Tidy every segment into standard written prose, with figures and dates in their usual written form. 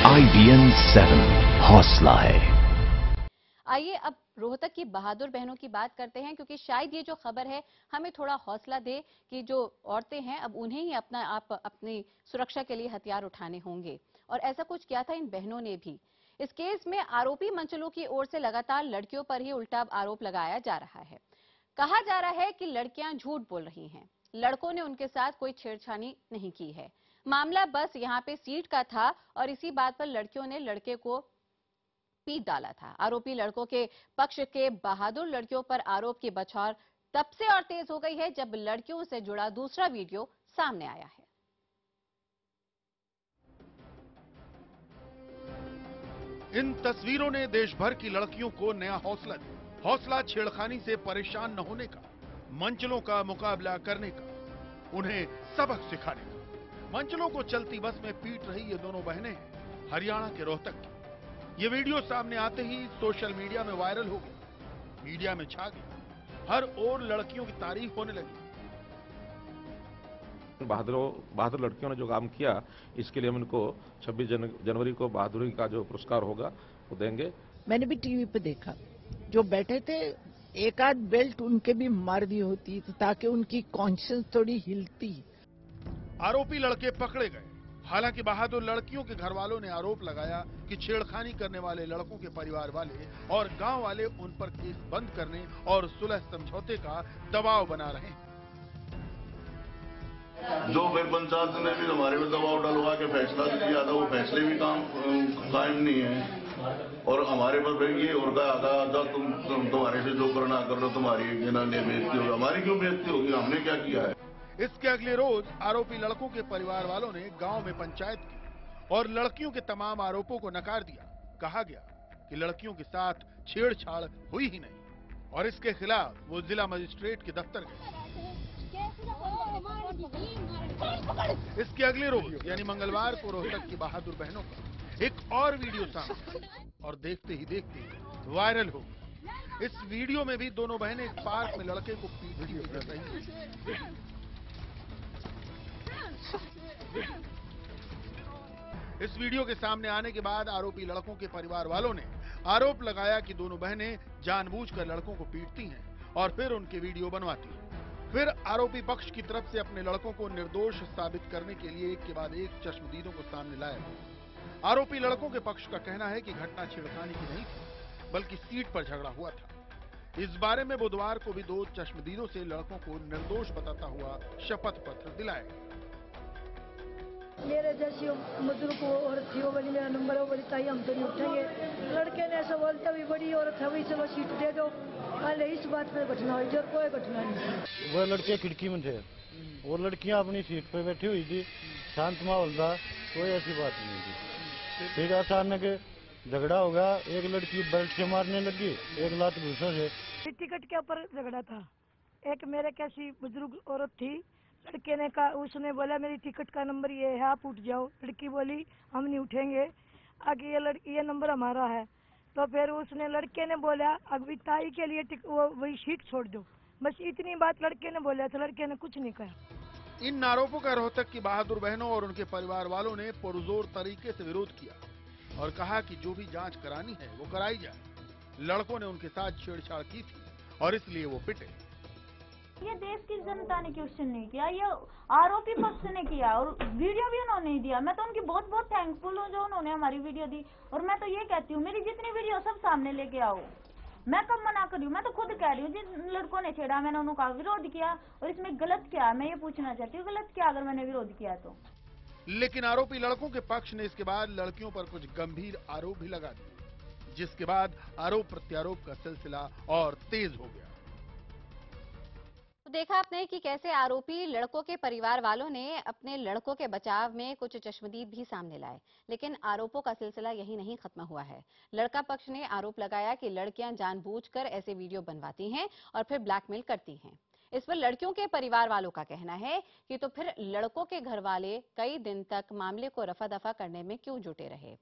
IBN 7 हौसला है। आइए अब रोहतक की बहादुर बहनों की बात करते हैं, क्योंकि शायद ये जो खबर है हमें थोड़ा हौसला दे कि जो औरतें हैं अब उन्हें ही अपनी सुरक्षा के लिए हथियार उठाने होंगे। और ऐसा कुछ किया था इन बहनों ने भी। इस केस में आरोपी मंचलों की ओर से लगातार लड़कियों पर ही उल्टा आरोप लगाया जा रहा है। कहा जा रहा है कि लड़कियां झूठ बोल रही हैं, लड़कों ने उनके साथ कोई छेड़छाड़ी नहीं की है। मामला बस यहाँ पे सीट का था और इसी बात पर लड़कियों ने लड़के को पीट डाला था। आरोपी लड़कों के पक्ष के बहादुर लड़कियों पर आरोप की बौछार तब से और तेज हो गई है जब लड़कियों से जुड़ा दूसरा वीडियो सामने आया है। इन तस्वीरों ने देश भर की लड़कियों को नया हौसला दिया। हौसला छेड़खानी से परेशान न होने का, मंचलों का मुकाबला करने का, उन्हें सबक सिखाने का। मंचलों को चलती बस में पीट रही ये दोनों बहनें हैं हरियाणा के रोहतक की। ये वीडियो सामने आते ही सोशल मीडिया में वायरल हो गया, मीडिया में छा गया। हर ओर लड़कियों की तारीफ होने लगी। बहादुर लड़कियों ने जो काम किया, इसके लिए हम इनको 26 जनवरी को बहादुरी का जो पुरस्कार होगा वो देंगे। मैंने भी टीवी पे देखा, जो बैठे थे एक आध बेल्ट उनके भी मार दी होती ताकि उनकी कॉन्शियस थोड़ी हिलती। आरोपी लड़के पकड़े गए। हालांकि बहादुर लड़कियों के घर वालों ने आरोप लगाया कि छेड़खानी करने वाले लड़कों के परिवार वाले और गांव वाले उन पर केस बंद करने और सुलह समझौते का दबाव बना रहे हैं। जो पंचायत ने भी हमारे पे दबाव डलवा के फैसला दिया था, वो फैसले भी कायम नहीं है। और हमारे पर ये और कहा तुम्हारे से जो करना कर लो, तुम्हारी बेइज्जती होगी। हमारी क्यों बेइज्जती होगी? हमने क्या किया है? इसके अगले रोज आरोपी लड़कों के परिवार वालों ने गांव में पंचायत की और लड़कियों के तमाम आरोपों को नकार दिया। कहा गया कि लड़कियों के साथ छेड़छाड़ हुई ही नहीं और इसके खिलाफ वो जिला मजिस्ट्रेट के दफ्तर गए। इसके अगले रोज यानी मंगलवार को रोहतक की बहादुर बहनों का एक और वीडियो सामने और देखते ही देखते वायरल हो गया। इस वीडियो में भी दोनों बहनें एक पार्क में लड़के को पीटती हुई दिख रही हैं। इस वीडियो के सामने आने के बाद आरोपी लड़कों के परिवार वालों ने आरोप लगाया कि दोनों बहनें जानबूझकर लड़कों को पीटती हैं और फिर उनके वीडियो बनवाती हैं। फिर आरोपी पक्ष की तरफ से अपने लड़कों को निर्दोष साबित करने के लिए एक के बाद एक चश्मदीदों को सामने लाया। आरोपी लड़कों के पक्ष का कहना है कि घटना छेड़खानी की नहीं थी, बल्कि सीट पर झगड़ा हुआ था। इस बारे में बुधवार को भी दो चश्मदीदों से लड़कों को निर्दोष बताता हुआ शपथ पत्र दिलाया। मेरे जैसी मजदूर को औरत थी, वो बोली मेरा नंबर है, वो बोली ताई हम तो नहीं उठेंगे। लड़के ने ऐसा बोलता भी बड़ी औरत है, वही चलो सीट दे दो। पहले इस बात पर घटना हुई जो कोई घटना नहीं। वो लड़के खिड़की में थे और लड़कियां अपनी सीट पे बैठी हुई थी, शांत माहौल था, कोई ऐसी बात नहीं थी। फिर अचानक झगड़ा होगा, एक लड़की बेल्ट से मारने लगी, एक लात दूसरे से। टिकट के ऊपर झगड़ा था। एक मेरे कैसी बुजुर्ग औरत थी, लड़के ने कहा, उसने बोला मेरी टिकट का नंबर ये है, आप उठ जाओ। लड़की बोली हम नहीं उठेंगे, आगे ये नंबर हमारा है। तो फिर उसने लड़के ने बोला अभी ताई के लिए वो वही सीट छोड़ दो, बस इतनी बात लड़के ने बोला था। लड़के ने कुछ नहीं कहा। इन आरोपों का रोहतक की बहादुर बहनों और उनके परिवार वालों ने पुरजोर तरीके से विरोध किया और कहा कि जो भी जांच करानी है वो कराई जाए। लड़कों ने उनके साथ छेड़छाड़ की थी और इसलिए वो पिटे। ये देश की जनता ने क्वेश्चन नहीं किया, ये आरोपी पक्ष ने किया और वीडियो भी उन्होंने ही दिया। मैं तो उनकी बहुत बहुत थैंकफुल हूँ जो उन्होंने हमारी वीडियो दी। और मैं तो ये कहती हूँ मेरी जितनी वीडियो सब सामने लेके आओ। मैं कब मना कर रही हूँ? मैं तो खुद कह रही हूँ जिन लड़कों ने छेड़ा मैंने उनका विरोध किया। और इसमें गलत क्या? मैं ये पूछना चाहती हूँ गलत क्या अगर मैंने विरोध किया तो। लेकिन आरोपी लड़कों के पक्ष ने इसके बाद लड़कियों पर कुछ गंभीर आरोप भी लगा दिए, जिसके बाद आरोप प्रत्यारोप का सिलसिला और तेज हो गया। तो देखा आपने कि कैसे आरोपी लड़कों के परिवार वालों ने अपने लड़कों के बचाव में कुछ चश्मदीद भी सामने लाए, लेकिन आरोपों का सिलसिला यही नहीं खत्म हुआ है। लड़का पक्ष ने आरोप लगाया कि लड़कियां जानबूझकर ऐसे वीडियो बनवाती हैं और फिर ब्लैकमेल करती हैं। इस पर लड़कियों के परिवार वालों का कहना है कि तो फिर लड़कों के घर वाले कई दिन तक मामले को रफा दफा करने में क्यों जुटे रहे।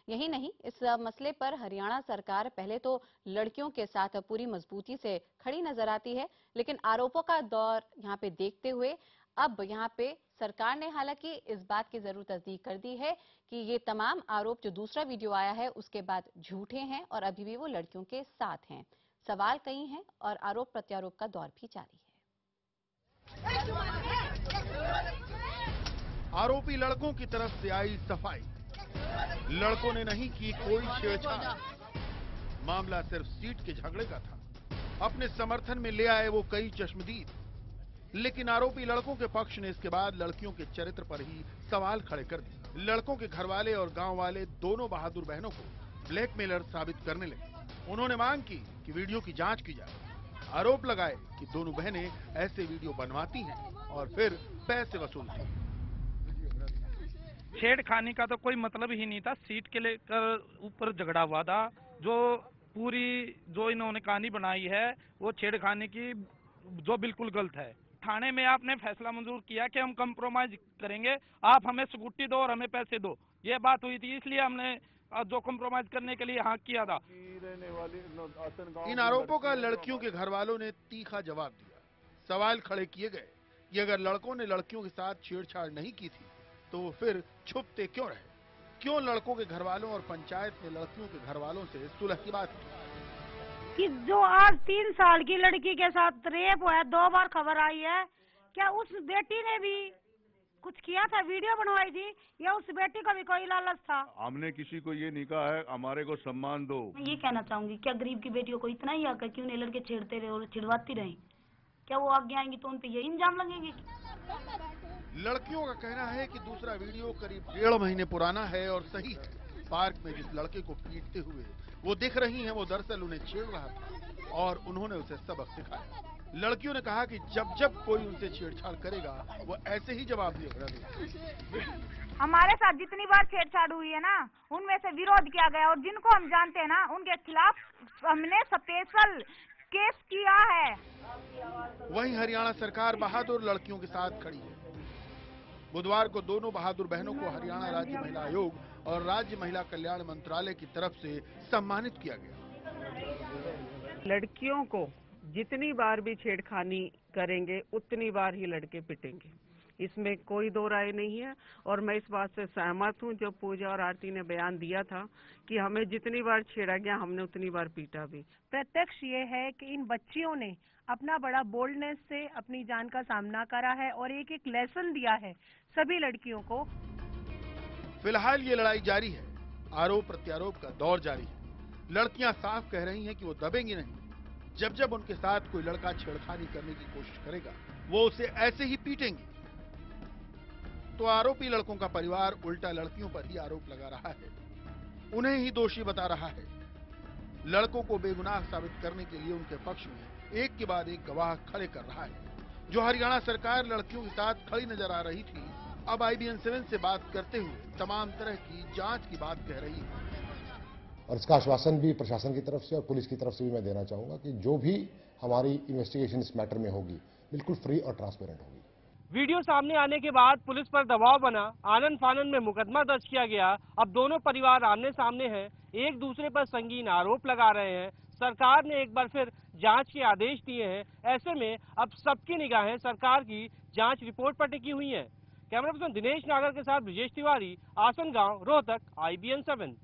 यही नहीं, इस मसले पर हरियाणा सरकार पहले तो लड़कियों के साथ पूरी मजबूती से खड़ी नजर आती है, लेकिन आरोपों का दौर यहाँ पे देखते हुए अब यहाँ पे सरकार ने हालांकि इस बात की जरूर तस्दीक कर दी है कि ये तमाम आरोप जो दूसरा वीडियो आया है उसके बाद झूठे हैं और अभी भी वो लड़कियों के साथ हैं। सवाल कई हैं और आरोप प्रत्यारोप का दौर भी जारी है। आरोपी लड़कों की तरफ से आई सफाई, लड़कों ने नहीं की कोई छेड़छाड़, मामला सिर्फ सीट के झगड़े का था। अपने समर्थन में ले आए वो कई चश्मदीद, लेकिन आरोपी लड़कों के पक्ष ने इसके बाद लड़कियों के चरित्र पर ही सवाल खड़े कर दिए। लड़कों के घरवाले और गांव वाले दोनों बहादुर बहनों को ब्लैकमेलर साबित करने लगे। उन्होंने मांग की कि वीडियो की जांच की जाए। आरोप लगाए कि दोनों बहनें ऐसे वीडियो बनवाती हैं और फिर पैसे वसूलती हैं। छेड़खानी का तो कोई मतलब ही नहीं था। सीट के लेकर ऊपर झगड़ा हुआ था। जो इन्होंने कहानी बनाई है वो छेड़खानी की जो बिल्कुल गलत है। थाने में आपने फैसला मंजूर किया कि हम कंप्रोमाइज करेंगे, आप हमें स्कूटी दो और हमें पैसे दो, ये बात हुई थी, इसलिए हमने जो कंप्रोमाइज करने के लिए हाँ किया था। इन आरोपों का लड़कियों के घर वालों ने तीखा जवाब दिया। सवाल खड़े किए गए कि अगर लड़कों ने लड़कियों के साथ छेड़छाड़ नहीं की थी तो वो फिर छुपते क्यों रहे? क्यों लड़कों के घर वालों और पंचायत ने लड़कियों के घर वालों से सुलह की बात की? कि जो आज 3 साल की लड़की के साथ रेप हुआ, 2 बार खबर आई है, क्या उस बेटी ने भी कुछ किया था, वीडियो बनवाई थी, या उस बेटी का भी कोई लालच था? हमने किसी को ये नहीं कहा है हमारे को सम्मान दो। मैं ये कहना चाहूंगी, क्या गरीब की बेटियों को इतना ही हक है कि उन्हें लड़के छेड़ते रहे और छिड़वाती रहे? क्या वो आगे आएंगी तो उन पे यही इल्जाम लगेंगे? लड़कियों का कहना है कि दूसरा वीडियो करीब 1.5 महीने पुराना है और सही है। पार्क में जिस लड़के को पीटते हुए वो दिख रही हैं, वो दरअसल उन्हें छेड़ रहा था और उन्होंने उसे सबक सिखाया। लड़कियों ने कहा कि जब जब कोई उनसे छेड़छाड़ करेगा वो ऐसे ही जवाब देगा। हमारे साथ जितनी बार छेड़छाड़ हुई है ना, उनमें से विरोध किया गया और जिनको हम जानते हैं ना, उनके खिलाफ हमने स्पेशल केस किया है। वहीं हरियाणा सरकार बहादुर लड़कियों के साथ खड़ी है। बुधवार को दोनों बहादुर बहनों को हरियाणा राज्य महिला आयोग और राज्य महिला कल्याण मंत्रालय की तरफ से सम्मानित किया गया। लड़कियों को जितनी बार भी छेड़खानी करेंगे उतनी बार ही लड़के पिटेंगे, इसमें कोई दो राय नहीं है। और मैं इस बात से सहमत हूं, जो पूजा और आरती ने बयान दिया था कि हमें जितनी बार छेड़ा गया हमने उतनी बार पीटा भी। प्रत्यक्ष ये है कि इन बच्चियों ने अपना बड़ा बोल्डनेस से अपनी जान का सामना करा है और एक एक लेसन दिया है सभी लड़कियों को। फिलहाल ये लड़ाई जारी है, आरोप प्रत्यारोप का दौर जारी है। लड़कियां साफ कह रही हैं कि वो दबेंगी नहीं। जब जब उनके साथ कोई लड़का छेड़खानी करने की कोशिश करेगा वो उसे ऐसे ही पीटेंगे। तो आरोपी लड़कों का परिवार उल्टा लड़कियों पर ही आरोप लगा रहा है, उन्हें ही दोषी बता रहा है। लड़कों को बेगुनाह साबित करने के लिए उनके पक्ष में एक के बाद एक गवाह खड़े कर रहा है। जो हरियाणा सरकार लड़कियों के साथ खड़ी नजर आ रही थी, अब IBN 7 से बात करते हुए तमाम तरह की जांच की बात कह रही है। और इसका आश्वासन भी प्रशासन की तरफ से और पुलिस की तरफ से भी मैं देना चाहूंगा कि जो भी हमारी इन्वेस्टिगेशन इस मैटर में होगी बिल्कुल फ्री और ट्रांसपेरेंट होगी। वीडियो सामने आने के बाद पुलिस पर दबाव बना, आनन फानन में मुकदमा दर्ज किया गया। अब दोनों परिवार आमने सामने हैं, एक दूसरे पर संगीन आरोप लगा रहे हैं। सरकार ने एक बार फिर जांच के आदेश दिए हैं। ऐसे में अब सबकी निगाहें सरकार की जांच रिपोर्ट पर टिकी हुई हैं। कैमरा पर्सन दिनेश नागर के साथ ब्रिजेश तिवारी, आसनगांव, रोहतक, IBN 7।